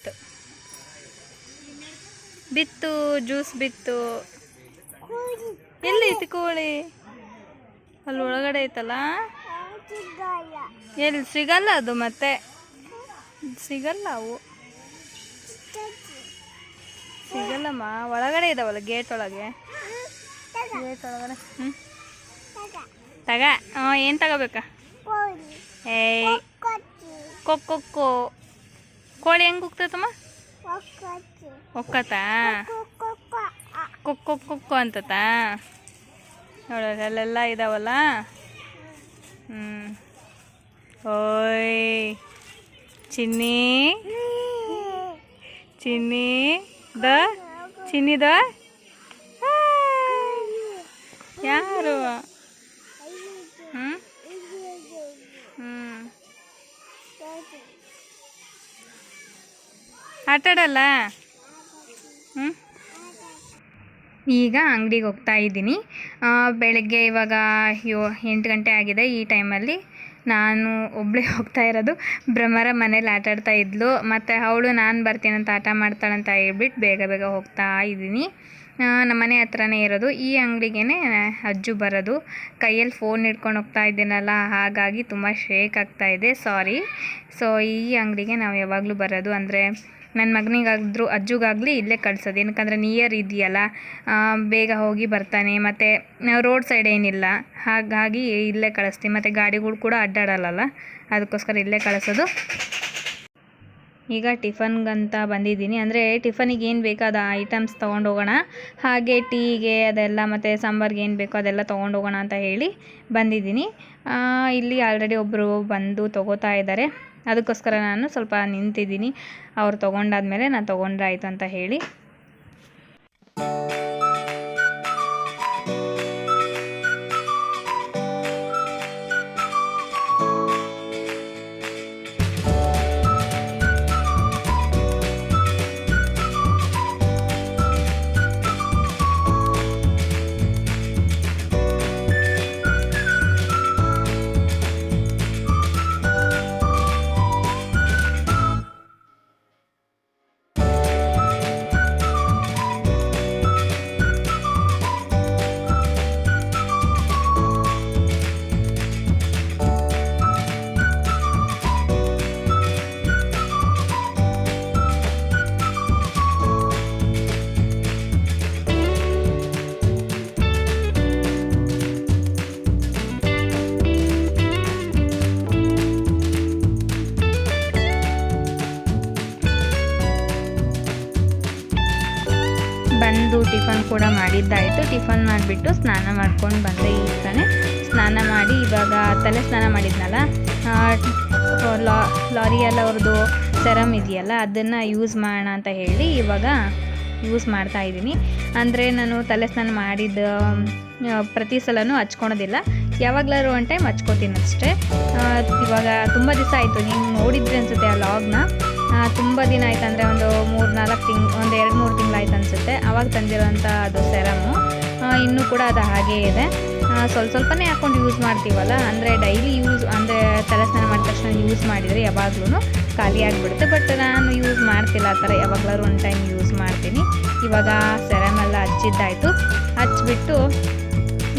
ಬಿತ್ತು ಬಿತ್ತು ಜ್ಯೂಸ್ ಬಿತ್ತು. ಎಲ್ಲೈತಿ ಕೋಳಿ? ಅಲ್ಲಿ ಒಳಗಡೆ ಐತಲ್ಲ. ಎಲ್ಲಿ ಸಿಗಲ್ಲ ಅದು, ಮತ್ತೆ ಸಿಗಲ್ಲ ಅವು, ಸಿಗಲ್ಲಮ್ಮ. ಒಳಗಡೆ ಇದಾವಲ್ಲ ಗೇಟ್ ಒಳಗೆ. ಗೇಟ್ ಒಳಗಡೆ. ತಗ. ಏನು ತಗೋಬೇಕಾ? ಏಯ್ ಕೊಕ್ಕೊ. ಕೋಳಿ ಹೆಂಗೆ ಹೋಗ್ತೈತಮ್ಮ? ಒಕ್ಕತ್ತಾ? ಕೊಕ್ಕೊ ಅಂತತ. ನೋಡೋಣ ಅಲ್ಲೆಲ್ಲ ಇದಾವಲ್ಲ. ಓಯ್ ಚಿನ್ನಿ ಚಿನ್ನಿದ ಯಾರು? ಆಟಾಡಲ್ಲ. ಈಗ ಅಂಗಡಿಗೆ ಹೋಗ್ತಾ ಇದ್ದೀನಿ. ಬೆಳಗ್ಗೆ ಇವಾಗ 8 ಗಂಟೆ ಆಗಿದೆ. ಈ ಟೈಮಲ್ಲಿ ನಾನು ಒಬ್ಬಳೇ ಹೋಗ್ತಾ ಇರೋದು. ಭ್ರಮರ ಮನೇಲಿ ಆಟಾಡ್ತಾ ಇದ್ಲು, ಮತ್ತು ಅವಳು ನಾನು ಬರ್ತೀನಂತ ಆಟ ಮಾಡ್ತಾಳಂತ ಹೇಳ್ಬಿಟ್ಟು ಬೇಗ ಹೋಗ್ತಾ ಇದ್ದೀನಿ. ನಮ್ಮ ಮನೆ ಹತ್ರನೇ ಇರೋದು. ಈ ಅಂಗಡಿಗೆ ಅಜ್ಜು ಬರೋದು. ಕೈಯಲ್ಲಿ ಫೋನ್ ಹಿಡ್ಕೊಂಡು ಹೋಗ್ತಾ ಇದ್ದೀನಲ್ಲ, ಹಾಗಾಗಿ ತುಂಬ ಶೇಕ್ ಆಗ್ತಾಯಿದೆ, ಸಾರಿ. ಸೊ ಈ ಅಂಗಡಿಗೆ ನಾವು ಯಾವಾಗಲೂ ಬರೋದು. ಅಂದರೆ ನನ್ನ ಮಗನಿಗಾದ್ರೂ ಅಜ್ಜುಗಾಗಲಿ ಇಲ್ಲೇ ಕಳ್ಸೋದು. ಏನಕ್ಕಂದರೆ ನಿಯರ್ ಇದೆಯಲ್ಲ, ಬೇಗ ಹೋಗಿ ಬರ್ತಾನೆ. ಮತ್ತು ರೋಡ್ ಸೈಡ್ ಏನಿಲ್ಲ, ಹಾಗಾಗಿ ಇಲ್ಲೇ ಕಳಿಸ್ತೀವಿ. ಮತ್ತು ಗಾಡಿಗಳು ಕೂಡ ಅಡ್ಡಾಡಲ್ಲ, ಅದಕ್ಕೋಸ್ಕರ ಇಲ್ಲೇ ಕಳಿಸೋದು. ಈಗ ಟಿಫನ್ಗಂತ ಬಂದಿದ್ದೀನಿ. ಅಂದರೆ ಟಿಫನಿಗೆ ಏನು ಬೇಕೋ ಅದು ಐಟಮ್ಸ್ ತೊಗೊಂಡು ಹೋಗೋಣ, ಹಾಗೆ ಟೀಗೆ ಅದೆಲ್ಲ ಮತ್ತು ಸಾಂಬಾರ್ಗೆ ಏನು ಬೇಕೋ ಅದೆಲ್ಲ ತೊಗೊಂಡು ಹೋಗೋಣ ಅಂತ ಹೇಳಿ ಬಂದಿದ್ದೀನಿ. ಇಲ್ಲಿ ಆಲ್ರೆಡಿ ಒಬ್ಬರು ಬಂದು ತೊಗೋತಾ ಇದ್ದಾರೆ, ಅದಕ್ಕೋಸ್ಕರ ನಾನು ಸ್ವಲ್ಪ ನಿಂತಿದ್ದೀನಿ. ಅವ್ರು ತೊಗೊಂಡಾದ್ಮೇಲೆ ನಾನು ತೊಗೊಂಡ್ರೆ ಆಯಿತು ಅಂತ ಹೇಳಿ. ಬಂದು ಟಿಫನ್ ಕೂಡ ಮಾಡಿದ್ದಾಯಿತು. ಟಿಫನ್ ಮಾಡಿಬಿಟ್ಟು ಸ್ನಾನ ಮಾಡ್ಕೊಂಡು ಬಂದೆ. ಈಗ ತಾನೇ ಸ್ನಾನ ಮಾಡಿ ಇವಾಗ ತಲೆ ಸ್ನಾನ ಮಾಡಿದ್ನಲ್ಲ, ಲಾರಿಯಲ್ ಅವ್ರದ್ದು ಸೆರಮ್ ಇದೆಯಲ್ಲ, ಅದನ್ನು ಯೂಸ್ ಮಾಡೋಣ ಅಂತ ಹೇಳಿ ಇವಾಗ ಯೂಸ್ ಮಾಡ್ತಾಯಿದ್ದೀನಿ. ಅಂದರೆ ನಾನು ತಲೆ ಸ್ನಾನ ಮಾಡಿದ ಪ್ರತಿ ಸಲನೂ ಹಚ್ಕೊಳೋದಿಲ್ಲ, ಯಾವಾಗಲಾದ್ರು ಒನ್ ಟೈಮ್ ಹಚ್ಕೋತೀನಿ ಅಷ್ಟೇ. ಇವಾಗ ತುಂಬ ದಿವಸ ಆಯಿತು, ನೀವು ನೋಡಿದ್ರಿ ಅನಿಸುತ್ತೆ ಆ ಲಾಗ್ನ. ತುಂಬ ದಿನ ಆಯ್ತು, ಅಂದರೆ ಒಂದು 3-4 ತಿಂಗಳು, ಒಂದು 2-3 ತಿಂಗಳಾಯ್ತು ಅನಿಸುತ್ತೆ ಆವಾಗ ತಂದಿರೋಂಥ ಅದು ಸೆರಮ್ಮು. ಇನ್ನೂ ಕೂಡ ಅದು ಹಾಗೇ ಇದೆ. ಸ್ವಲ್ಪನೇ ಹಾಕ್ಕೊಂಡು ಯೂಸ್ ಮಾಡ್ತೀವಲ್ಲ, ಅಂದರೆ ಡೈಲಿ ಯೂಸ್, ಅಂದರೆ ತಲೆ ಸ್ನಾನ ಮಾಡಿದ ತಕ್ಷಣ ಯೂಸ್ ಮಾಡಿದರೆ ಯಾವಾಗಲೂ ಖಾಲಿ ಆಗಿಬಿಡುತ್ತೆ. ಬಟ್ ನಾನು ಯೂಸ್ ಮಾಡ್ತಿಲ್ಲ ಆ ಥರ, ಯಾವಾಗಲಾದ್ರು ಒನ್ ಟೈಮ್ ಯೂಸ್ ಮಾಡ್ತೀನಿ. ಇವಾಗ ಸೆರಮೆಲ್ಲ ಹಚ್ಚಿದ್ದಾಯಿತು, ಹಚ್ಚಿಬಿಟ್ಟು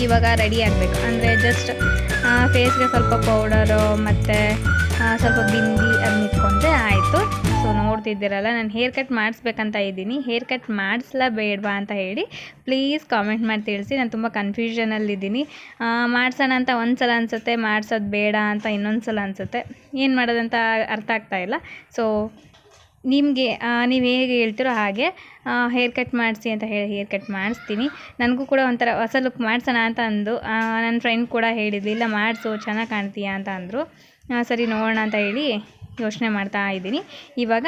ಇವಾಗ ರೆಡಿ ಆಗಬೇಕು. ಅಂದರೆ ಜಸ್ಟ್ ಫೇಸ್ಗೆ ಸ್ವಲ್ಪ ಪೌಡರು ಮತ್ತು ಸ್ವಲ್ಪ ಬಿಂದಿ ಅದನ್ನ ಇಟ್ಕೊಂಡ್ರೆ ಆಯಿತು. ಸೊ ನೋಡ್ತಿದ್ದೀರಲ್ಲ, ನಾನು ಹೇರ್ ಕಟ್ ಮಾಡಿಸ್ಬೇಕಂತ ಇದ್ದೀನಿ. ಹೇರ್ ಕಟ್ ಮಾಡಿಸ್ಲಾ ಬೇಡವಾ ಅಂತ ಹೇಳಿ ಪ್ಲೀಸ್ ಕಾಮೆಂಟ್ ಮಾಡಿ ತಿಳಿಸಿ. ನಾನು ತುಂಬ ಕನ್ಫ್ಯೂಷನಲ್ಲಿದ್ದೀನಿ. ಮಾಡಿಸೋಣ ಅಂತ ಒಂದು ಸಲ ಅನಿಸುತ್ತೆ, ಮಾಡಿಸೋದು ಬೇಡ ಅಂತ ಇನ್ನೊಂದು ಸಲ ಅನಿಸುತ್ತೆ. ಏನು ಮಾಡೋದಂತ ಅರ್ಥ ಆಗ್ತಾಯಿಲ್ಲ. ಸೊ ನಿಮಗೆ ನೀವು ಹೇಗೆ ಹೇಳ್ತಿರೋ ಹಾಗೆ ಹೇರ್ ಕಟ್ ಮಾಡಿಸಿ ಅಂತ ಹೇಳಿ ಹೇರ್ ಕಟ್ ಮಾಡಿಸ್ತೀನಿ. ನನಗೂ ಕೂಡ ಒಂಥರ ಹೊಸ ಲುಕ್ ಮಾಡಿಸೋಣ ಅಂತ ಅಂದು ನನ್ನ ಫ್ರೆಂಡ್ ಕೂಡ ಹೇಳಿದ್ಲು, ಇಲ್ಲ ಮಾಡಿಸು ಚೆನ್ನಾಗಿ ಕಾಣ್ತೀಯಾ ಅಂತ ಅಂದರು. ಸರಿ ನೋಡೋಣ ಅಂತ ಹೇಳಿ ಯೋಚನೆ ಮಾಡ್ತಾ ಇದ್ದೀನಿ. ಇವಾಗ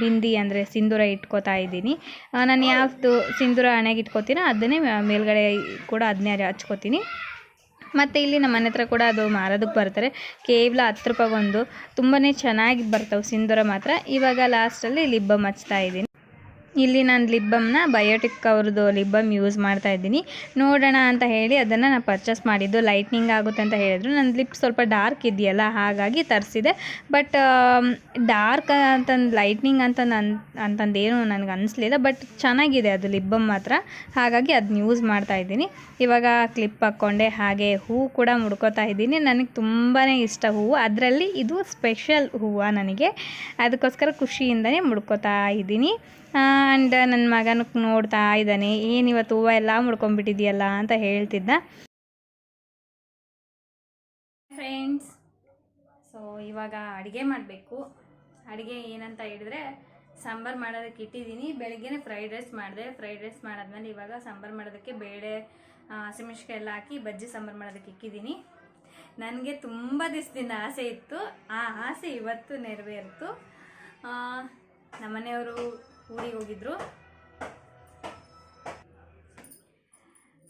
ಬಿಂದಿ ಅಂದರೆ ಸಿಂಧೂರ ಇಟ್ಕೋತಾ ಇದ್ದೀನಿ. ನಾನು ಯಾವುದು ಸಿಂಧೂರ ಹಣೆಗೆ ಇಟ್ಕೋತೀನೋ ಅದನ್ನೇ ಮೇಲ್ಗಡೆ ಕೂಡ ಅದನ್ನೇ ಹಚ್ಕೋತೀನಿ. ಮತ್ತು ಇಲ್ಲಿ ನಮ್ಮ ಮನೆ ಹತ್ರ ಕೂಡ ಅದು ಮಾರೋದಕ್ಕೆ ಬರ್ತಾರೆ, ಕೇವಲ 10 ರೂಪಾಯಿಗೊಂದು. ತುಂಬಾ ಚೆನ್ನಾಗಿ ಬರ್ತವೆ ಸಿಂಧೂರ ಮಾತ್ರ. ಇವಾಗ ಲಾಸ್ಟಲ್ಲಿ ಲಿಪ್ ಬಾಮ್ ಹಚ್ತಾ ಇದ್ದೀನಿ. ಇಲ್ಲಿ ನಾನು ಲಿಪ್ ಬಾಮ್ನ ಬಯೋಟಿಕ್ ಅವ್ರದ್ದು ಲಿಪ್ ಬಾಮ್ ಯೂಸ್ ಮಾಡ್ತಾ ಇದ್ದೀನಿ. ನೋಡೋಣ ಅಂತ ಹೇಳಿ ಅದನ್ನು ನಾನು ಪರ್ಚೇಸ್ ಮಾಡಿದ್ದು. ಲೈಟ್ನಿಂಗ್ ಆಗುತ್ತೆ ಅಂತ ಹೇಳಿದ್ರು. ನನ್ನ ಲಿಪ್ ಸ್ವಲ್ಪ ಡಾರ್ಕ್ ಇದೆಯಲ್ಲ, ಹಾಗಾಗಿ ತರಿಸಿದೆ. ಬಟ್ ಡಾರ್ಕ್ ಅಂತಂದು ಲೈಟ್ನಿಂಗ್ ಅಂತಂದೇನು ನನಗೆ ಅನಿಸ್ಲಿಲ್ಲ. ಬಟ್ ಚೆನ್ನಾಗಿದೆ ಅದು ಲಿಪ್ ಬಾಮ್ ಮಾತ್ರ, ಹಾಗಾಗಿ ಅದನ್ನ ಯೂಸ್ ಮಾಡ್ತಾ ಇದ್ದೀನಿ. ಇವಾಗ ಕ್ಲಿಪ್ ಹಾಕ್ಕೊಂಡೆ, ಹಾಗೆ ಹೂವು ಕೂಡ ಮುಡ್ಕೋತಾ ಇದ್ದೀನಿ. ನನಗೆ ತುಂಬಾ ಇಷ್ಟ ಹೂವು, ಅದರಲ್ಲಿ ಇದು ಸ್ಪೆಷಲ್ ಹೂವು ನನಗೆ, ಅದಕ್ಕೋಸ್ಕರ ಖುಷಿಯಿಂದನೇ ಮುಡ್ಕೋತಾ ಇದ್ದೀನಿ. ಆ್ಯಂಡ್ ನನ್ನ ಮಗನ ನೋಡ್ತಾ ಇದ್ದಾನೆ, ಏನು ಇವತ್ತು ಹೂವು ಎಲ್ಲ ಮುಡ್ಕೊಂಡ್ಬಿಟ್ಟಿದೆಯಲ್ಲ ಅಂತ ಹೇಳ್ತಿದ್ದ. ಫ್ರೆಂಡ್ಸ್, ಸೊ ಇವಾಗ ಅಡುಗೆ ಮಾಡಬೇಕು. ಅಡುಗೆ ಏನಂತ ಹೇಳಿದ್ರೆ ಸಾಂಬಾರು ಮಾಡೋದಕ್ಕೆ ಇಟ್ಟಿದ್ದೀನಿ. ಬೆಳಗ್ಗೆನೇ ಫ್ರೈಡ್ ರೈಸ್ ಮಾಡಿದೆ. ಫ್ರೈಡ್ ರೈಸ್ ಮಾಡಾದ್ಮೇಲೆ ಇವಾಗ ಸಾಂಬಾರು ಮಾಡೋದಕ್ಕೆ ಬೇಳೆ ಹಸಿಮೆಣ್ಸಿಕಾಯಿ ಎಲ್ಲ ಹಾಕಿ ಬಜ್ಜಿ ಸಾಂಬಾರು ಮಾಡೋದಕ್ಕೆ ಇಕ್ಕಿದ್ದೀನಿ. ನನಗೆ ತುಂಬ ದಿವಸದಿಂದ ಆಸೆ ಇತ್ತು, ಆ ಆಸೆ ಇವತ್ತು ನೆರವೇರಿತು. ನಮ್ಮನೆಯವರು ಊರಿಗೆ ಹೋಗಿದ್ರು.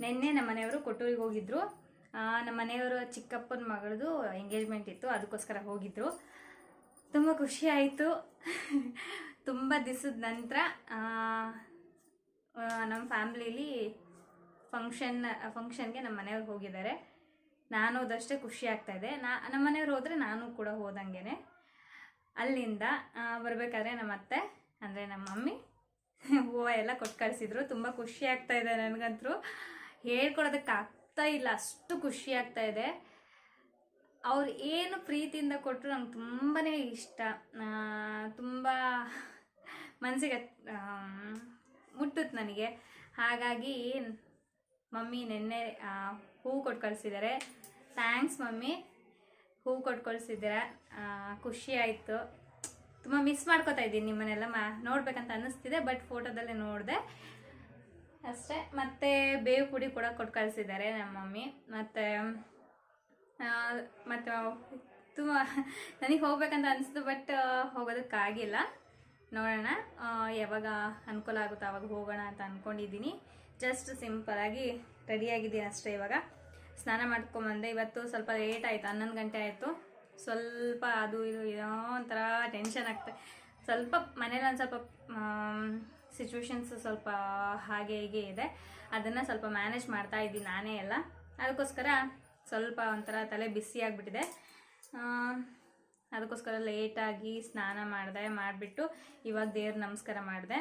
ನಿನ್ನೆ ನಮ್ಮನೆಯವರು ಕೊಟ್ಟೂರಿಗೆ ಹೋಗಿದ್ರು. ನಮ್ಮನೆಯವರು ಚಿಕ್ಕಪ್ಪನ ಮಗಳದು ಎಂಗೇಜ್ಮೆಂಟ್ ಇತ್ತು, ಅದಕ್ಕೋಸ್ಕರ ಹೋಗಿದ್ರು. ತುಂಬ ಖುಷಿ ಆಯಿತು. ತುಂಬ ದಿವಸದ ನಂತರ ನಮ್ಮ ಫ್ಯಾಮ್ಲೀಲಿ ಫಂಕ್ಷನ್ಗೆ ನಮ್ಮ ಮನೆಯವ್ರು ಹೋಗಿದ್ದಾರೆ. ನಾನು ಹೋದಷ್ಟೇ ಖುಷಿ ಆಗ್ತಾಯಿದೆ. ನಮ್ಮ ಮನೆಯವ್ರು ಹೋದರೆ ನಾನು ಕೂಡ ಹೋದಂಗೆ. ಅಲ್ಲಿಂದ ಬರಬೇಕಾದ್ರೆ ನಮ್ಮ ಅತ್ತೆ ಅಂದರೆ ನಮ್ಮ ಮಮ್ಮಿ ಹೂವು ಎಲ್ಲ ಕೊಟ್ಟು ಕಳಿಸಿದ್ರು. ತುಂಬ ಖುಷಿ ಆಗ್ತಾಯಿದೆ ನನಗಂತೂ, ಹೇಳ್ಕೊಡೋದಕ್ಕೆ ಆಗ್ತಾ ಇಲ್ಲ, ಅಷ್ಟು ಖುಷಿ ಆಗ್ತಾಯಿದೆ. ಅವ್ರು ಏನು ಪ್ರೀತಿಯಿಂದ ಕೊಟ್ಟರು ನಂಗೆ ತುಂಬಾ ಇಷ್ಟ, ತುಂಬ ಮನಸ್ಸಿಗೆ ಮುಟ್ಟುತ್ತೆ ನನಗೆ. ಹಾಗಾಗಿ ಮಮ್ಮಿ ನಿನ್ನೆ ಹೂವು ಕೊಟ್ಟು ಕಳಿಸಿದ್ದಾರೆ. ಥ್ಯಾಂಕ್ಸ್ ಮಮ್ಮಿ, ಹೂವು ಕೊಟ್ಟು ಕಳಿಸಿದ್ದೀರ, ಖುಷಿ ಆಯಿತು. ತುಂಬ ಮಿಸ್ ಮಾಡ್ಕೋತಾ ಇದ್ದೀನಿ ನಿಮ್ಮನ್ನೆಲ್ಲ ನೋಡ್ಬೇಕಂತ ಅನ್ನಿಸ್ತಿದೆ, ಬಟ್ ಫೋಟೋದಲ್ಲೇ ನೋಡಿದೆ ಅಷ್ಟೇ. ಮತ್ತು ಬೇವು ಪುಡಿ ಕೂಡ ಕೊಟ್ಟು ಕಳಿಸಿದ್ದಾರೆ ನಮ್ಮ ಮಮ್ಮಿ. ಮತ್ತು ತುಂಬ ನನಗೆ ಹೋಗ್ಬೇಕಂತ ಅನಿಸ್ತು, ಬಟ್ ಹೋಗೋದಕ್ಕಾಗಿಲ್ಲ. ನೋಡೋಣ ಯಾವಾಗ ಅನುಕೂಲ ಆಗುತ್ತೋ ಆವಾಗ ಹೋಗೋಣ ಅಂತ ಅಂದ್ಕೊಂಡಿದ್ದೀನಿ. ಜಸ್ಟ್ ಸಿಂಪಲಾಗಿ ರೆಡಿಯಾಗಿದ್ದೀನಿ ಅಷ್ಟೇ. ಇವಾಗ ಸ್ನಾನ ಮಾಡ್ಕೊಂಬಂದೆ. ಇವತ್ತು ಸ್ವಲ್ಪ ಲೇಟ್ ಆಯಿತು, 11 ಗಂಟೆ ಆಯಿತು. ಸ್ವಲ್ಪ ಅದು ಇದು ಏನೋ ಒಂಥರ ಟೆನ್ಷನ್ ಆಗ್ತದೆ. ಸ್ವಲ್ಪ ಮನೇಲಿ ಒಂದು ಸ್ವಲ್ಪ ಸಿಚುವೇಶನ್ಸ್ ಸ್ವಲ್ಪ ಹಾಗೆ ಹೀಗೆ ಇದೆ, ಅದನ್ನು ಸ್ವಲ್ಪ ಮ್ಯಾನೇಜ್ ಮಾಡ್ತಾ ಇದ್ದೀನಿ ನಾನೇ ಎಲ್ಲ. ಅದಕ್ಕೋಸ್ಕರ ಸ್ವಲ್ಪ ಒಂಥರ ತಲೆ ಬಿಸಿ ಆಗಿಬಿಟ್ಟಿದೆ. ಅದಕ್ಕೋಸ್ಕರ ಲೇಟಾಗಿ ಸ್ನಾನ ಮಾಡಿಬಿಟ್ಟು ಇವಾಗ ದೇವ್ರ ನಮಸ್ಕಾರ ಮಾಡಿದೆ.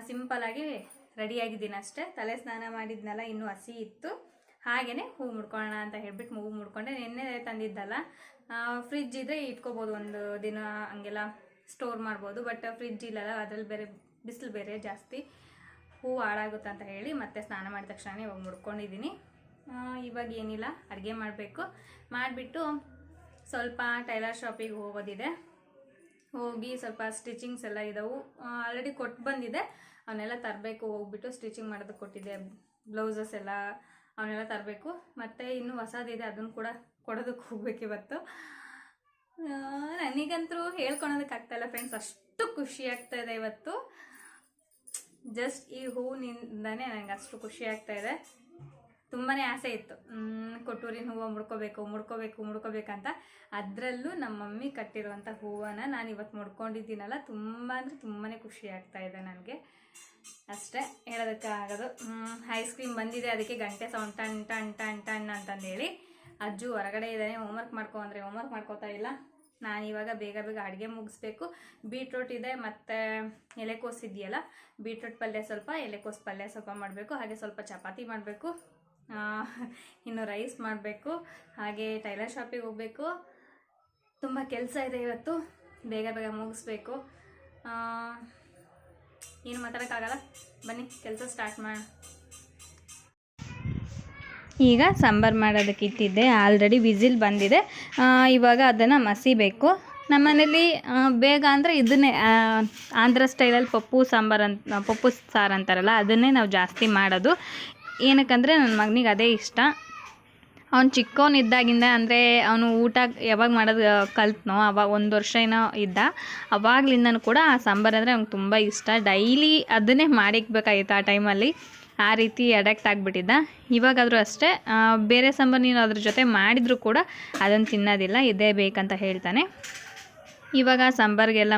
ಸಿಂಪಲಾಗಿ ರೆಡಿಯಾಗಿದ್ದೀನಿ ಅಷ್ಟೇ. ತಲೆ ಸ್ನಾನ ಮಾಡಿದ್ನಲ್ಲ, ಇನ್ನೂ ಹಸಿ ಇತ್ತು. ಹಾಗೆಯೇ ಹೂವು ಮುಡ್ಕೊಳ್ಳೋಣ ಅಂತ ಹೇಳ್ಬಿಟ್ಟು ಹೂವು ಮುಡ್ಕೊಂಡೆ. ನಿನ್ನೆ ತಂದಿದ್ದಲ್ಲ, ಫ್ರಿಜ್ ಇದ್ದರೆ ಇಟ್ಕೋಬೋದು, ಒಂದು ದಿನ ಹಂಗೆಲ್ಲ ಸ್ಟೋರ್ ಮಾಡ್ಬೋದು. ಬಟ್ ಫ್ರಿಜ್ ಇಲ್ಲಲ್ಲ, ಅದರಲ್ಲಿ ಬೇರೆ ಬಿಸಿಲು ಬೇರೆ ಜಾಸ್ತಿ, ಹೂವು ಹಾಳಾಗುತ್ತೆ ಅಂತ ಹೇಳಿ ಮತ್ತೆ ಸ್ನಾನ ಮಾಡಿದ ತಕ್ಷಣ ಇವಾಗ ಮುಡ್ಕೊಂಡಿದ್ದೀನಿ. ಇವಾಗ ಏನಿಲ್ಲ, ಅಡುಗೆ ಮಾಡಬೇಕು. ಮಾಡಿಬಿಟ್ಟು ಸ್ವಲ್ಪ ಟೈಲರ್ ಶಾಪಿಗೆ ಹೋಗೋದಿದೆ. ಹೋಗಿ ಸ್ವಲ್ಪ ಸ್ಟಿಚಿಂಗ್ಸ್ ಎಲ್ಲ ಇದ್ದವು, ಆಲ್ರೆಡಿ ಕೊಟ್ಟು ಬಂದಿದೆ, ಅವನ್ನೆಲ್ಲ ತರಬೇಕು. ಹೋಗ್ಬಿಟ್ಟು ಸ್ಟಿಚಿಂಗ್ ಮಾಡೋದಕ್ಕೆ ಕೊಟ್ಟಿದ್ದೆ ಬ್ಲೌಸಸ್ ಎಲ್ಲ, ಅವನ್ನೆಲ್ಲ ತರಬೇಕು. ಮತ್ತು ಇನ್ನೂ ಹೊಸದಿದೆ, ಅದನ್ನು ಕೂಡ ಕೊಡೋದಕ್ಕೆ ಹೋಗ್ಬೇಕು ಇವತ್ತು. ನನಗಂತೂ ಹೇಳ್ಕೊಳೋದಕ್ಕಾಗ್ತಾಯಿಲ್ಲ ಫ್ರೆಂಡ್ಸ್, ಅಷ್ಟು ಖುಷಿ ಆಗ್ತಾಯಿದೆ ಇವತ್ತು. ಜಸ್ಟ್ ಈ ಹೂವಿನಿಂದನೇ ನನಗೆ ಅಷ್ಟು ಖುಷಿ ಆಗ್ತಾಯಿದೆ. ತುಂಬಾ ಆಸೆ ಇತ್ತು, ಕೊಟ್ಟೂರಿನ ಹೂವು ಮುಡ್ಕೋಬೇಕಂತ. ಅದರಲ್ಲೂ ನಮ್ಮ ಮಮ್ಮಿ ಕಟ್ಟಿರುವಂಥ ಹೂವನ್ನು ನಾನು ಇವತ್ತು ಮುಡ್ಕೊಂಡಿದ್ದೀನಲ್ಲ, ತುಂಬ ಅಂದರೆ ತುಂಬಾ ಖುಷಿ ಆಗ್ತಾಯಿದೆ ನನಗೆ. ಅಷ್ಟೇ ಹೇಳೋದಕ್ಕಾಗೋದು. ಐಸ್ ಕ್ರೀಮ್ ಬಂದಿದೆ, ಅದಕ್ಕೆ ಗಂಟೆ sound ton ton ton ton ಅಂತಂದೇಳಿ. ಅಜ್ಜು ಹೊರಗಡೆ ಇದ್ದಾನೆ, ಹೋಮ್ವರ್ಕ್ ಅಂದರೆ ಹೋಮ್ವರ್ಕ್ ಮಾಡ್ಕೋತಾ ಇಲ್ಲ. ನಾನು ಇವಾಗ ಬೇಗ ಅಡುಗೆ ಮುಗಿಸ್ಬೇಕು. ಬೀಟ್ರೂಟ್ ಇದೆ, ಮತ್ತು ಎಲೆಕೋಸು ಇದೆಯಲ್ಲ, ಬೀಟ್ರೂಟ್ ಪಲ್ಯ ಸ್ವಲ್ಪ, ಎಲೆಕೋಸು ಪಲ್ಯ ಸ್ವಲ್ಪ ಮಾಡಬೇಕು. ಹಾಗೆ ಸ್ವಲ್ಪ ಚಪಾತಿ ಮಾಡಬೇಕು, ಇನ್ನು ರೈಸ್ ಮಾಡಬೇಕು. ಹಾಗೆ ಟೈಲರ್ ಶಾಪಿಗೆ ಹೋಗಬೇಕು. ತುಂಬ ಕೆಲಸ ಇದೆ ಇವತ್ತು, ಬೇಗ ಮುಗಿಸ್ಬೇಕು. ಏನು ಮಾತಾಡೋಕ್ಕಾಗಲ್ಲ, ಬನ್ನಿ ಕೆಲಸ ಸ್ಟಾರ್ಟ್ ಮಾಡೋಣ. ಈಗ ಸಾಂಬಾರು ಮಾಡೋದಕ್ಕೆ ಇಟ್ಟಿದ್ದೆ, ಆಲ್ರೆಡಿ ವಿಸಿಲ್ ಬಂದಿದೆ. ಇವಾಗ ಅದನ್ನು ಮಸಿಬೇಕು. ನಮ್ಮನೇಲಿ ಬೇಗ ಅಂದರೆ ಇದನ್ನೇ ಆಂಧ್ರ ಸ್ಟೈಲಲ್ಲಿ ಪಪ್ಪು ಸಾರು ಅಂತಾರಲ್ಲ, ಅದನ್ನೇ ನಾವು ಜಾಸ್ತಿ ಮಾಡೋದು. ಏನಕ್ಕಂದರೆ ನನ್ನ ಮಗನಿಗೆ ಅದೇ ಇಷ್ಟ. ಅವ್ನು ಚಿಕ್ಕವನಿದ್ದಾಗಿಂದ, ಅಂದರೆ ಅವನು ಊಟ ಯಾವಾಗ ಮಾಡೋದು ಕಲ್ತನೋ ಅವಾಗ 1 ವರ್ಷ ಏನೋ ಇದ್ದ, ಅವಾಗ್ಲಿಂದನೂ ಕೂಡ ಆ ಸಾಂಬಾರು ಅಂದರೆ ಅವ್ನಿಗೆ ತುಂಬ ಇಷ್ಟ. ಡೈಲಿ ಅದನ್ನೇ ಮಾಡಿಕ್ಬೇಕಾಗಿತ್ತು ಆ ಟೈಮಲ್ಲಿ, ಆ ರೀತಿ ಅಡಕ್ಟ್ ಆಗಿಬಿಟ್ಟಿದ್ದ. ಇವಾಗಾದರೂ ಅಷ್ಟೇ, ಬೇರೆ ಸಾಂಬಾರು ನೀನು ಅದ್ರ ಜೊತೆ ಮಾಡಿದರೂ ಕೂಡ ಅದನ್ನು ತಿನ್ನೋದಿಲ್ಲ, ಇದೇ ಬೇಕಂತ ಹೇಳ್ತಾನೆ. ಇವಾಗ ಸಾಂಬಾರಿಗೆಲ್ಲ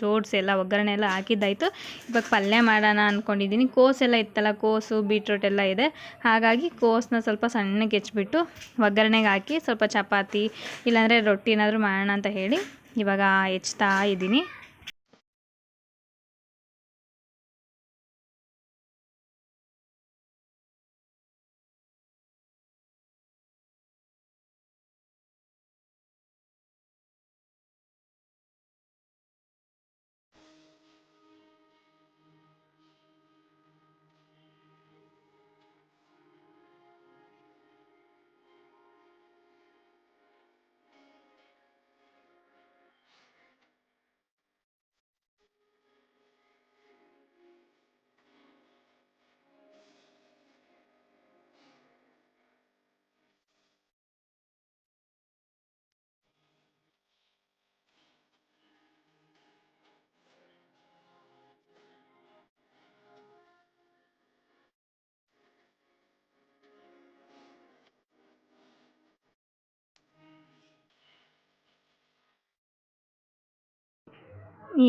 ಜೋಡಿಸಿ ಎಲ್ಲ ಒಗ್ಗರಣೆ ಎಲ್ಲ ಹಾಕಿದ್ದಾಯಿತು. ಇವಾಗ ಪಲ್ಯ ಮಾಡೋಣ ಅಂದ್ಕೊಂಡಿದ್ದೀನಿ. ಕೋಸೆಲ್ಲ ಇತ್ತಲ್ಲ, ಕೋಸು ಬೀಟ್ರೂಟ್ ಎಲ್ಲ ಇದೆ. ಹಾಗಾಗಿ ಕೋಸನ್ನ ಸ್ವಲ್ಪ ಸಣ್ಣಗೆ ಹೆಚ್ಚಿಬಿಟ್ಟು ಒಗ್ಗರಣೆಗೆ ಹಾಕಿ ಸ್ವಲ್ಪ ಚಪಾತಿ ಇಲ್ಲಾಂದರೆ ರೊಟ್ಟಿ ಏನಾದರೂ ಮಾಡೋಣ ಅಂತ ಹೇಳಿ ಇವಾಗ ಹೆಚ್ಚ್ತಾ ಇದ್ದೀನಿ.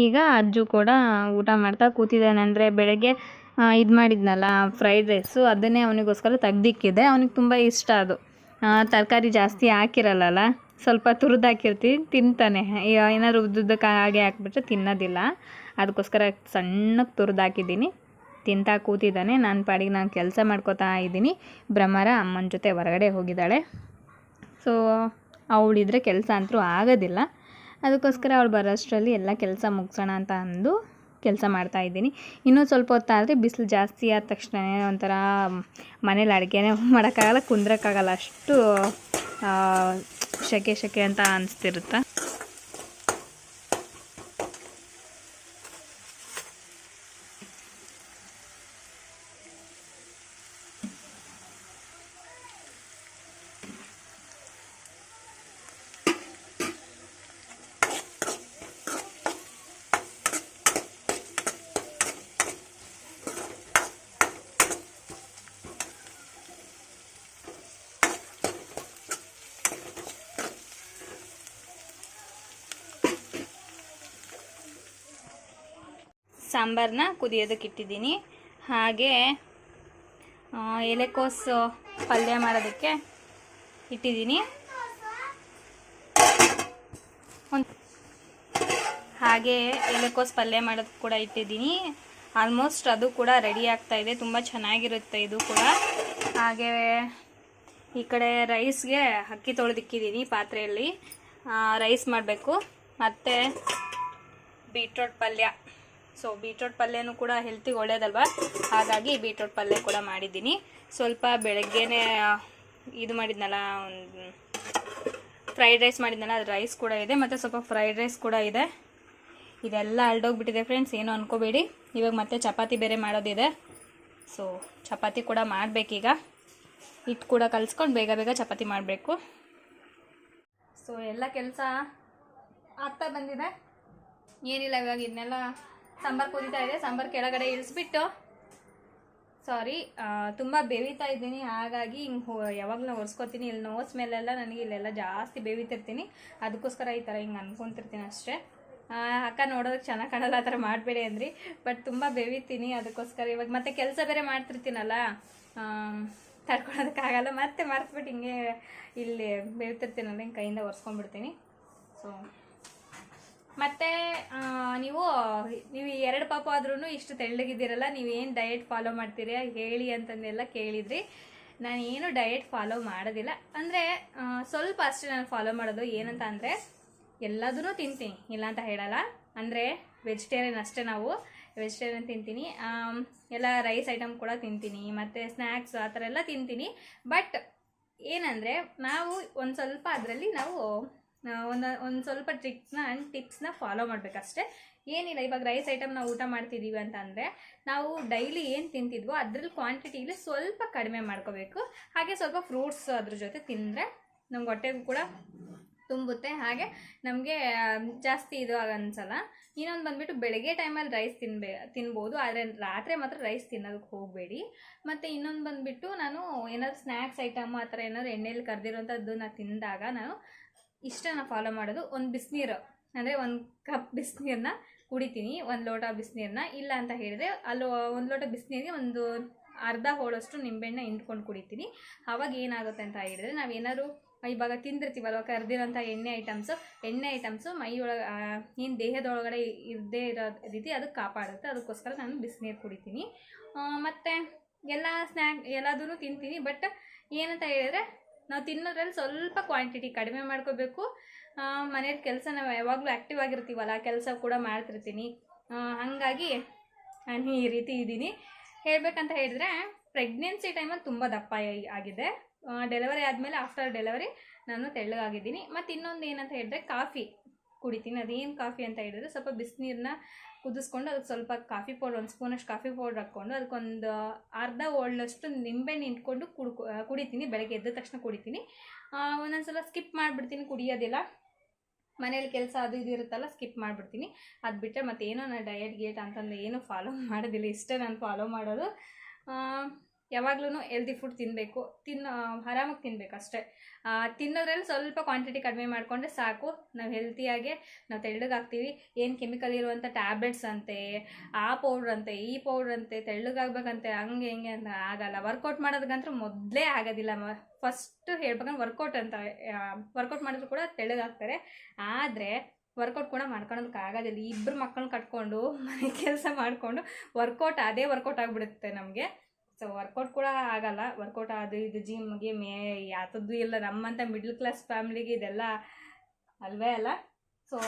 ಈಗ ಅಜ್ಜು ಕೂಡ ಊಟ ಮಾಡ್ತಾ ಕೂತಿದ್ದಾನೆ. ಅಂದರೆ ಬೆಳಗ್ಗೆ ಇದು ಮಾಡಿದ್ನಲ್ಲ ಫ್ರೈಡ್ ರೈಸು, ಅದನ್ನೇ ಅವನಿಗೋಸ್ಕರ ತೆಗ್ದಿಕ್ಕಿದೆ. ಅವನಿಗೆ ತುಂಬ ಇಷ್ಟ ಅದು. ತರಕಾರಿ ಜಾಸ್ತಿ ಹಾಕಿರಲ್ಲ, ಸ್ವಲ್ಪ ತುರಿದು ಹಾಕಿರ್ತೀವಿ, ತಿಂತಾನೆ. ಏನಾದ್ರು ಉದ್ದುದ್ದಕ್ಕೆ ಹಾಗೆ ಹಾಕ್ಬಿಟ್ರೆ ತಿನ್ನೋದಿಲ್ಲ. ಅದಕ್ಕೋಸ್ಕರ ಸಣ್ಣಕ್ಕೆ ತುರಿದು ಹಾಕಿದ್ದೀನಿ. ತಿಂತಾ ಕೂತಿದ್ದಾನೆ. ನನ್ನ ಪಾಡಿಗೆ ನಾನು ಕೆಲಸ ಮಾಡ್ಕೋತಾ ಇದ್ದೀನಿ. ಭ್ರಮರ ಅಮ್ಮನ ಜೊತೆ ಹೊರಗಡೆ ಹೋಗಿದ್ದಾಳೆ. ಸೊ ಅವಳಿದ್ರೆ ಕೆಲಸ ಅಂತೂ ಆಗೋದಿಲ್ಲ. ಅದಕ್ಕೋಸ್ಕರ ಅವಳು ಬರೋಷ್ಟರಲ್ಲಿ ಎಲ್ಲ ಕೆಲಸ ಮುಗಿಸೋಣ ಅಂತ ಅಂದು ಕೆಲಸ ಮಾಡ್ತಾಯಿದ್ದೀನಿ. ಇನ್ನೂ ಸ್ವಲ್ಪ ಹೊತ್ತಾದರೆ ಬಿಸಿಲು ಜಾಸ್ತಿ ಆದ ತಕ್ಷಣ ಒಂಥರ ಮನೇಲಿ ಅಡುಗೆನೇ ಮಾಡೋಕ್ಕಾಗಲ್ಲ, ಕುಂದ್ರಕ್ಕಾಗಲ್ಲ, ಅಷ್ಟು ಸೆಕೆ ಅಂತ ಅನಿಸ್ತಿರುತ್ತೆ. ಸಾಂಬಾರನ್ನ ಕುದಿಯೋದಕ್ಕೆ ಇಟ್ಟಿದ್ದೀನಿ. ಹಾಗೆ ಎಲೆಕೋಸು ಪಲ್ಯ ಮಾಡೋದಕ್ಕೆ ಇಟ್ಟಿದ್ದೀನಿ. ಹಾಗೆ ಎಲೆಕೋಸು ಪಲ್ಯ ಮಾಡೋದಕ್ಕೆ ಕೂಡ ಇಟ್ಟಿದ್ದೀನಿ. ಆಲ್ಮೋಸ್ಟ್ ಅದು ಕೂಡ ರೆಡಿ ಆಗ್ತಾಯಿದೆ. ತುಂಬ ಚೆನ್ನಾಗಿರುತ್ತೆ ಇದು ಕೂಡ. ಹಾಗೆ ಈ ಕಡೆ ರೈಸ್ಗೆ ಅಕ್ಕಿ ತೊಳೆದಿಕ್ಕಿದ್ದೀನಿ ಪಾತ್ರೆಯಲ್ಲಿ. ರೈಸ್ ಮಾಡಬೇಕು. ಮತ್ತು ಬೀಟ್ರೋಟ್ ಪಲ್ಯ. ಸೊ ಬೀಟ್ರೋಟ್ ಪಲ್ಯನೂ ಕೂಡ ಹೆಲ್ತಿಗೆ ಒಳ್ಳೇದಲ್ವ, ಹಾಗಾಗಿ ಬೀಟ್ರೋಟ್ ಪಲ್ಯ ಕೂಡ ಮಾಡಿದ್ದೀನಿ. ಸ್ವಲ್ಪ ಬೆಳಗ್ಗೆನೇ ಇದು ಮಾಡಿದ್ನಲ್ಲ, ಒಂದು ಫ್ರೈಡ್ ರೈಸ್ ಮಾಡಿದ್ನಲ್ಲ, ಅದು ರೈಸ್ ಕೂಡ ಇದೆ. ಮತ್ತು ಸ್ವಲ್ಪ ಫ್ರೈಡ್ ರೈಸ್ ಕೂಡ ಇದೆ. ಇದೆಲ್ಲ ಅಲ್ಡೋಗ್ಬಿಟ್ಟಿದೆ ಫ್ರೆಂಡ್ಸ್, ಏನು ಅನ್ಕೋಬೇಡಿ. ಇವಾಗ ಮತ್ತೆ ಚಪಾತಿ ಬೇರೆ ಮಾಡೋದಿದೆ. ಸೊ ಚಪಾತಿ ಕೂಡ ಮಾಡಬೇಕೀಗ. ಹಿಟ್ಟು ಕೂಡ ಕಲಿಸ್ಕೊಂಡು ಬೇಗ ಚಪಾತಿ ಮಾಡಬೇಕು. ಸೊ ಎಲ್ಲ ಕೆಲಸ ಆಗ್ತಾ ಬಂದಿದೆ. ಏನಿಲ್ಲ, ಇವಾಗ ಇದನ್ನೆಲ್ಲ ಸಾಂಬಾರು ಕುದೀತಾ ಇದೆ. ಸಾಂಬಾರು ಕೆಳಗಡೆ ಇಳಿಸ್ಬಿಟ್ಟು, ಸಾರಿ ತುಂಬ ಬೇವಿತಾ ಇದ್ದೀನಿ. ಹಾಗಾಗಿ ಹಿಂಗೆ ಯಾವಾಗಲೂ ಒರೆಸ್ಕೊತೀನಿ. ಇಲ್ಲಿ ನೋಸ್ ಮೇಲೆಲ್ಲ ನನಗೆ ಇಲ್ಲೆಲ್ಲ ಜಾಸ್ತಿ ಬೇವಿತಿರ್ತೀನಿ. ಅದಕ್ಕೋಸ್ಕರ ಈ ಥರ ಹಿಂಗೆ ಅನ್ಕೊತಿರ್ತೀನಿ ಅಷ್ಟೇ. ಅಕ್ಕ ನೋಡೋದಕ್ಕೆ ಚೆನ್ನಾಗಿ ಕಾಣಲ್ಲ, ಆ ಥರ ಮಾಡಬೇಡಿ ಅಂದ್ರಿ. ಬಟ್ ತುಂಬ ಬೇವಿತೀನಿ. ಅದಕ್ಕೋಸ್ಕರ ಇವಾಗ ಮತ್ತೆ ಕೆಲಸ ಬೇರೆ ಮಾಡ್ತಿರ್ತೀನಲ್ಲ, ತಡ್ಕೊಳೋದಕ್ಕಾಗಲ್ಲ. ಮತ್ತೆ ಮರ್ತ್ಬಿಟ್ಟು ಹಿಂಗೆ ಇಲ್ಲಿ ಬೇವ್ತಿರ್ತೀನಲ್ಲ, ಹಿಂಗೆ ಕೈಯಿಂದ ಒರೆಸ್ಕೊಂಡ್ಬಿಡ್ತೀನಿ. ಸೊ ಮತ್ತು ನೀವು 2 ಪಾಪ ಆದ್ರೂ ಇಷ್ಟು ತೆಳ್ಳಗಿದ್ದೀರಲ್ಲ, ನೀವೇನು ಡಯಟ್ ಫಾಲೋ ಮಾಡ್ತೀರಿ ಹೇಳಿ ಅಂತಂದೆಲ್ಲ ಕೇಳಿದ್ರಿ. ನಾನು ಏನು ಡಯಟ್ ಫಾಲೋ ಮಾಡೋದಿಲ್ಲ. ಅಂದರೆ ಸ್ವಲ್ಪ ಅಷ್ಟೇ ನಾನು ಫಾಲೋ ಮಾಡೋದು. ಏನಂತ ಅಂದರೆ ಎಲ್ಲದೂ ತಿಂತೀನಿ, ಇಲ್ಲ ಅಂತ ಹೇಳಲ್ಲ. ಅಂದರೆ ವೆಜಿಟೇರಿಯನ್ ಅಷ್ಟೇ. ನಾವು ವೆಜಿಟೇರಿಯನ್ ತಿಂತೀನಿ. ಎಲ್ಲ ರೈಸ್ ಐಟಮ್ ಕೂಡ ತಿಂತೀನಿ, ಮತ್ತು ಸ್ನ್ಯಾಕ್ಸ್ ಆ ಥರ ಎಲ್ಲ ತಿಂತೀನಿ. ಬಟ್ ಏನಂದರೆ ನಾವು ಒಂದು ಸ್ವಲ್ಪ ಅದರಲ್ಲಿ ನಾವು ಒಂದು ಸ್ವಲ್ಪ ಟ್ರಿಕ್ಸ್ನ ಆ್ಯಂಡ್ ಟಿಪ್ಸ್ನ ಫಾಲೋ ಮಾಡಬೇಕಷ್ಟೇ. ಏನಿಲ್ಲ, ಇವಾಗ ರೈಸ್ ಐಟಮ್ ನಾವು ಊಟ ಮಾಡ್ತಿದ್ದೀವಿ ಅಂತಂದರೆ ನಾವು ಡೈಲಿ ಏನು ತಿಂತಿದ್ವೋ ಅದರಲ್ಲಿ ಕ್ವಾಂಟಿಟಿಲಿ ಸ್ವಲ್ಪ ಕಡಿಮೆ ಮಾಡ್ಕೋಬೇಕು. ಹಾಗೆ ಸ್ವಲ್ಪ ಫ್ರೂಟ್ಸ್ ಅದ್ರ ಜೊತೆ ತಿಂದರೆ ನಮ್ಗೆ ಹೊಟ್ಟೆಗೂ ಕೂಡ ತುಂಬುತ್ತೆ. ಹಾಗೆ ನಮಗೆ ಜಾಸ್ತಿ ಇದು ಅನ್ಸಲ್ಲ. ಇನ್ನೊಂದು ಬಂದುಬಿಟ್ಟು ಬೆಳಗ್ಗೆ ಟೈಮಲ್ಲಿ ರೈಸ್ ತಿನ್ಬೋದು, ಆದರೆ ರಾತ್ರಿ ಮಾತ್ರ ರೈಸ್ ತಿನ್ನೋದಕ್ಕೆ ಹೋಗಬೇಡಿ. ಮತ್ತು ಇನ್ನೊಂದು ಬಂದುಬಿಟ್ಟು ನಾನು ಏನಾದ್ರು ಸ್ನ್ಯಾಕ್ಸ್ ಐಟಮ್ ಆ ಥರ ಏನಾದ್ರು ಎಣ್ಣೆಯಲ್ಲಿ ಕರೆದಿರೋಂಥದ್ದನ್ನ ತಿಂದಾಗ ನಾನು ಇಷ್ಟನ್ನು ಫಾಲೋ ಮಾಡೋದು. ಒಂದು ಬಿಸಿನೀರು ಅಂದರೆ 1 ಕಪ್ ಬಿಸಿನೀರನ್ನ ಕುಡಿತೀನಿ, 1 ಲೋಟ ಬಿಸಿನೀರನ್ನ. ಇಲ್ಲ ಅಂತ ಹೇಳಿದ್ರೆ ಅಲ್ಲಿ 1 ಲೋಟ ಬಿಸಿನೀರಿಗೆ ಒಂದು ಅರ್ಧ ಹೋಳಷ್ಟು ನಿಂಬೆಹಣ್ಣು ಹಿಂಡ್ಕೊಂಡು ಕುಡಿತೀನಿ. ಆವಾಗ ಏನಾಗುತ್ತೆ ಅಂತ ಹೇಳಿದ್ರೆ ನಾವೇನಾದ್ರು ಇವಾಗ ತಿಂದಿರ್ತೀವಲ್ವ ಕರೆದಿರೋಂಥ ಎಣ್ಣೆ ಐಟಮ್ಸು ಮೈ ಒಳಗೆ ಏನು ದೇಹದೊಳಗಡೆ ಇರದೇ ಇರೋ ರೀತಿ ಅದು ಕಾಪಾಡುತ್ತೆ. ಅದಕ್ಕೋಸ್ಕರ ನಾನು ಬಿಸಿನೀರು ಕುಡಿತೀನಿ. ಮತ್ತು ಎಲ್ಲ ಎಲ್ಲದೂ ತಿಂತೀನಿ. ಬಟ್ ಏನಂತ ಹೇಳಿದ್ರೆ ನಾವು ತಿನ್ನೋದ್ರಲ್ಲಿ ಸ್ವಲ್ಪ ಕ್ವಾಂಟಿಟಿ ಕಡಿಮೆ ಮಾಡ್ಕೋಬೇಕು. ಮನೇಲಿ ಕೆಲಸ ನಾವು ಯಾವಾಗಲೂ ಆ್ಯಕ್ಟಿವ್ ಆಗಿರ್ತೀವಲ್ಲ, ಕೆಲಸ ಕೂಡ ಮಾಡ್ತಿರ್ತೀನಿ. ಹಾಗಾಗಿ ನಾನು ಈ ರೀತಿ ಇದ್ದೀನಿ. ಹೇಳಬೇಕಂತ ಹೇಳಿದ್ರೆ ಪ್ರೆಗ್ನೆನ್ಸಿ ಟೈಮಲ್ಲಿ ತುಂಬ ದಪ್ಪ ಆಗಿದೆ. ಡೆಲಿವರಿ ಆದಮೇಲೆ ಆಫ್ಟರ್ ಡೆಲಿವರಿ ನಾನು ತೆಳ್ಳಗಾಗಿದ್ದೀನಿ. ಮತ್ತು ಇನ್ನೊಂದು ಏನಂತ ಹೇಳಿದ್ರೆ ಕಾಫಿ ಕುಡಿತೀನಿ. ಅದೇನು ಕಾಫಿ ಅಂತ ಹೇಳಿದ್ರೆ ಸ್ವಲ್ಪ ಬಿಸಿನೀರನ್ನ ಕುದಿಸ್ಕೊಂಡು ಅದಕ್ಕೆ ಸ್ವಲ್ಪ ಕಾಫಿ ಪೌಡರ್, 1 ಸ್ಪೂನಷ್ಟು ಕಾಫಿ ಪೌಡ್ರ್ ಹಾಕ್ಕೊಂಡು ಅದಕ್ಕೊಂದು ಅರ್ಧ ಹೋಳಷ್ಟು ನಿಂಬೆಹಣ್ಣು ಹಿಂಡ್ಕೊಂಡು ಕುಡಿತೀನಿ. ಬೆಳಗ್ಗೆ ಎದ್ದ ತಕ್ಷಣ ಕುಡಿತೀನಿ. ಒಂದೊಂದು ಸಲ ಸ್ಕಿಪ್ ಮಾಡಿಬಿಡ್ತೀನಿ ಕುಡಿಯೋದಿಲ್ಲ. ಮನೇಲಿ ಕೆಲಸ ಅದು ಇದು ಇರುತ್ತಲ್ಲ, ಸ್ಕಿಪ್ ಮಾಡಿಬಿಡ್ತೀನಿ. ಅದು ಬಿಟ್ಟರೆ ಮತ್ತೇನೋ ನಾನು ಡಯಟ್ ಅಂತಂದು ಏನೂ ಫಾಲೋ ಮಾಡೋದಿಲ್ಲ. ಇಷ್ಟೇ ನಾನು ಫಾಲೋ ಮಾಡೋದು. ಯಾವಾಗ್ಲೂ ಹೆಲ್ದಿ ಫುಡ್ ತಿನ್ನಬೇಕು, ಆರಾಮಾಗಿ ತಿನ್ನಬೇಕು ಅಷ್ಟೇ. ತಿನ್ನೋದ್ರಲ್ಲಿ ಸ್ವಲ್ಪ ಕ್ವಾಂಟಿಟಿ ಕಡಿಮೆ ಮಾಡಿಕೊಂಡ್ರೆ ಸಾಕು. ನಾವು ಹೆಲ್ತಿಯಾಗೆ ನಾವು ತೆಳ್ಳಗಾಗ್ತೀವಿ. ಏನು ಕೆಮಿಕಲ್ ಇರುವಂಥ ಟ್ಯಾಬ್ಲೆಟ್ಸ್ ಅಂತೆ, ಆ ಪೌಡ್ರ್ ಅಂತೆ, ಈ ಪೌಡ್ರ್ ಅಂತೆ, ತೆಳ್ಳಗಾಗಬೇಕಂತೆ, ಹಂಗೆ ಹಿಂಗೆ ಅಂತ ಆಗಲ್ಲ. ವರ್ಕೌಟ್ ಮಾಡೋದಕ್ಕಂತೂ ಮೊದಲೇ ಆಗೋದಿಲ್ಲ. ಫಸ್ಟು ಹೇಳ್ಬೇಕಂದ್ರೆ ವರ್ಕೌಟ್ ಮಾಡಿದ್ರು ಕೂಡ ತೆಳ್ಳಗಾಗ್ತಾರೆ. ಆದರೆ ವರ್ಕೌಟ್ ಕೂಡ ಮಾಡ್ಕೊಳೋದಕ್ಕೆ ಆಗೋದಿಲ್ಲ. 2 ಮಕ್ಕಳನ್ನ ಕಟ್ಕೊಂಡು ಮನೆ ಕೆಲಸ ಮಾಡಿಕೊಂಡು ವರ್ಕೌಟ್ ಆಗಿಬಿಡುತ್ತೆ ನಮಗೆ. ಸೊ ವರ್ಕೌಟ್ ಕೂಡ ಆಗಲ್ಲ. ವರ್ಕೌಟ್ ಅದು ಇದು ಜಿಮ್ಗೆ ಯಾತದ್ದು ಇಲ್ಲ. ನಮ್ಮಂಥ ಮಿಡ್ಲ್ ಕ್ಲಾಸ್ ಫ್ಯಾಮಿಲಿಗೆ ಇದೆಲ್ಲ ಅಲ್ವೇ ಅಲ್ಲ. ಸೊ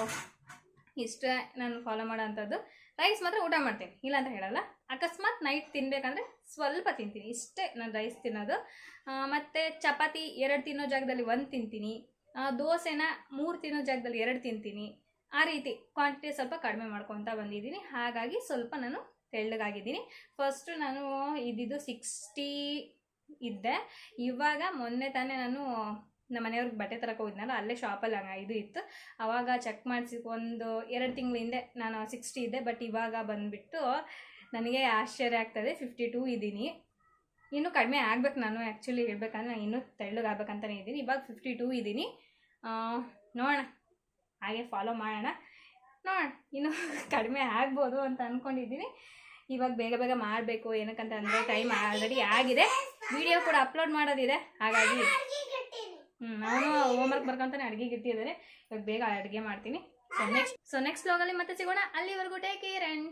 ಇಷ್ಟೇ ನಾನು ಫಾಲೋ ಮಾಡೋ ಅಂಥದ್ದು. ರೈಸ್ ಮಾತ್ರ ಊಟ ಮಾಡ್ತೀನಿ, ಇಲ್ಲ ಅಂತ ಹೇಳಲ್ಲ. ಅಕಸ್ಮಾತ್ ನೈಟ್ ತಿನ್ನಬೇಕಂದ್ರೆ ಸ್ವಲ್ಪ ತಿಂತೀನಿ, ಇಷ್ಟೇ ನಾನು ರೈಸ್ ತಿನ್ನೋದು. ಮತ್ತು ಚಪಾತಿ 2 ತಿನ್ನೋ ಜಾಗದಲ್ಲಿ 1 ತಿಂತೀನಿ. ದೋಸೆನ 3 ತಿನ್ನೋ ಜಾಗದಲ್ಲಿ 2 ತಿಂತೀನಿ. ಆ ರೀತಿ ಕ್ವಾಂಟಿಟಿ ಸ್ವಲ್ಪ ಕಡಿಮೆ ಮಾಡ್ಕೊತಾ ಬಂದಿದ್ದೀನಿ. ಹಾಗಾಗಿ ಸ್ವಲ್ಪ ನಾನು ತೆಳ್ಳಗಾಗಿದ್ದೀನಿ. ಫಸ್ಟು ನಾನು ಇದ್ದಿದ್ದು 60 ಇದ್ದೆ. ಇವಾಗ ಮೊನ್ನೆ ತಾನೇ ನಾನು ನಮ್ಮ ಮನೆಯವ್ರಿಗೆ ಬಟ್ಟೆ ತರಕ್ಕೆ ಹೋಗಿದ್ನಲ್ಲ, ಅಲ್ಲೇ ಶಾಪಲ್ಲಿ ಇದು ಇತ್ತು. ಆವಾಗ ಚೆಕ್ ಮಾಡಿಸಿ 1-2 ತಿಂಗಳ ಹಿಂದೆ ನಾನು 60 ಇದ್ದೆ. ಬಟ್ ಇವಾಗ ಬಂದುಬಿಟ್ಟು ನನಗೆ ಆಶ್ಚರ್ಯ ಆಗ್ತದೆ, 52 ಇದ್ದೀನಿ. ಇನ್ನೂ ಕಡಿಮೆ ಆಗ್ಬೇಕು. ನಾನು ಆ್ಯಕ್ಚುಲಿ ಹೇಳ್ಬೇಕಂದ್ರೆ ನಾನು ಇನ್ನೂ ತೆಳ್ಳಗಾಗಬೇಕಂತಲೇ ಇದ್ದೀನಿ. ಇವಾಗ 52 ಇದ್ದೀನಿ. ನೋಡೋಣ, ಹಾಗೆ ಫಾಲೋ ಮಾಡೋಣ, ನೋಡೋಣ ಇನ್ನೂ ಕಡಿಮೆ ಆಗ್ಬೋದು ಅಂತ ಅಂದ್ಕೊಂಡಿದ್ದೀನಿ. ಇವಾಗ ಬೇಗ ಮಾಡಬೇಕು. ಏನಕ್ಕಂತ ಅಂದರೆ ಟೈಮ್ ಆಲ್ರೆಡಿ ಆಗಿದೆ. ವಿಡಿಯೋ ಕೂಡ ಅಪ್ಲೋಡ್ ಮಾಡೋದಿದೆ. ಹಾಗಾಗಿ ನಾನು ಹೋಮ್ವರ್ಕ್ ಬರ್ಕೊಂತಾನೆ ಅಡುಗೆಗೆ ಇಟ್ಟಿದ್ದಾರೆ. ಇವಾಗ ಬೇಗ ಅಡುಗೆ ಮಾಡ್ತೀನಿ. ಸೊ ನೆಕ್ಸ್ಟ್ ವ್ಲಾಗಲ್ಲಿ ಮತ್ತೆ ಸಿಗೋಣ. ಅಲ್ಲಿವರೆಗೂ ಟೇಕ್ ಕೇರ್ ಆ್ಯಂಡ್